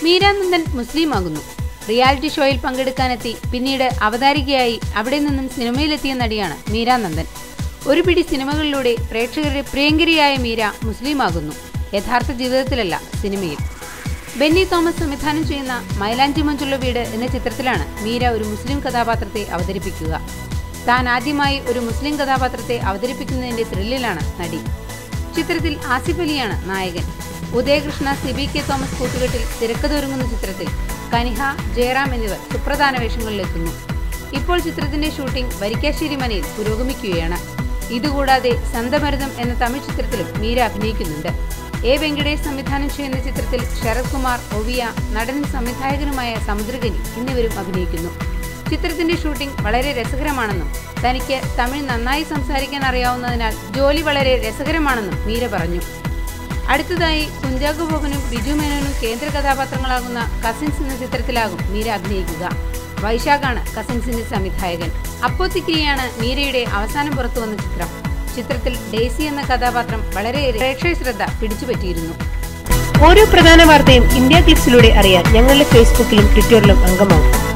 Meera Nandan മുസ്ലിമാകുന്നു. Reality ഷോയിൽ പങ്കെടുക്കാനെത്തി പിന്നീട് അവതാരികയായി അവിടെ നിന്നും സിനിമയിലെത്തിയ നടിയാണ് മീര നന്ദൻ. ഒരു പിടി സിനിമകളിലൂടെ പ്രേക്ഷകരുടെ പ്രിയങ്കരിയായ മീര മുസ്ലിമാകുന്നു. യഥാർത്ഥ ജീവിതത്തിലല്ല, സിനിമയിൽ. ബെന്നി തോമസ് സംവിധാനം ചെയ്യുന്ന മൈലാഞ്ചി മഞ്ചുള്ള വീട് എന്ന ചിത്രത്തിലാണ് മീര ഒരു മുസ്ലിം കഥാപാത്രത്തെ അവതരിപ്പിക്കുക. താൻ ആദ്യമായി ഒരു മുസ്ലിം കഥാപാത്രത്തെ അവതരിപ്പിക്കുന്നതിന്റെ ത്രില്ലിലാണ് നടി. ചിത്രത്തിൽ ആസിഫ് അലിയാണ് നായകൻ. ഉദയകൃഷ്ണ, സിബി കെ തോമസ് കൂട്ടുകെട്ടിൽ തിരക്കഥയൊരുങ്ങുന്ന ചിത്രത്തിൽ കനിഹ, ജയറാം എന്നിവർ സുപ്രധാന വേഷങ്ങളിലെത്തുന്നു. ഇപ്പോൾ ചിത്രത്തിന്റെ ഷൂട്ടിംഗ് വരിക്കാശ്ശേരി മനയിൽ പുരോഗമിക്കുകയാണ്. ഇതുകൂടാതെ സന്തമരുതം എന്ന തമിഴ് ചിത്രത്തിലും മീര അഭിനയിക്കുന്നുണ്ട്. എ വെങ്കടേഷ് സംവിധാനം ചെയ്യുന്ന ചിത്രത്തിൽ ശരത് കുമാർ, ഒവിയ, നടനും സംവിധായകനുമായ സമുദ്രകനി എന്നിവരും അഭിനയിക്കുന്നു. ചിത്രത്തിന്റെ ഷൂട്ടിംഗ് വളരെ രസകരമാണെന്നും തനിക്ക് തമിഴ് നന്നായി സംസാരിക്കാൻ അറിയാവുന്നതിനാൽ ജോലി വളരെ രസകരമാണെന്നും മീര പറഞ്ഞു. അടുത്തതായി കുഞ്ചാക്കോ ബോബനും ബിജു മേനോനും കേന്ദ്ര കഥാപാത്രങ്ങളാകുന്ന കസിൻസ് എന്ന ചിത്രത്തിലാകും മീര അഭിനയിക്കുക. വൈശാഖാണ് കസിൻസിന്റെ സംവിധായകൻ. അപ്പോത്തിക്കിരിയാണ് മീരയുടെ അവസാനം പുറത്തുവന്ന ചിത്രം. ചിത്രത്തിൽ ഡേസി എന്ന കഥാപാത്രം വളരെ പ്രേക്ഷക ശ്രദ്ധ പിടിച്ചുപറ്റിയിരുന്നു. ഓരോ പ്രധാന വാർത്തയും ഇന്ത്യ ക്ലിക്സിലൂടെ അറിയാൻ ഞങ്ങളുടെ ഫേസ്ബുക്കിലും ട്വിറ്ററിലും അംഗമാകും.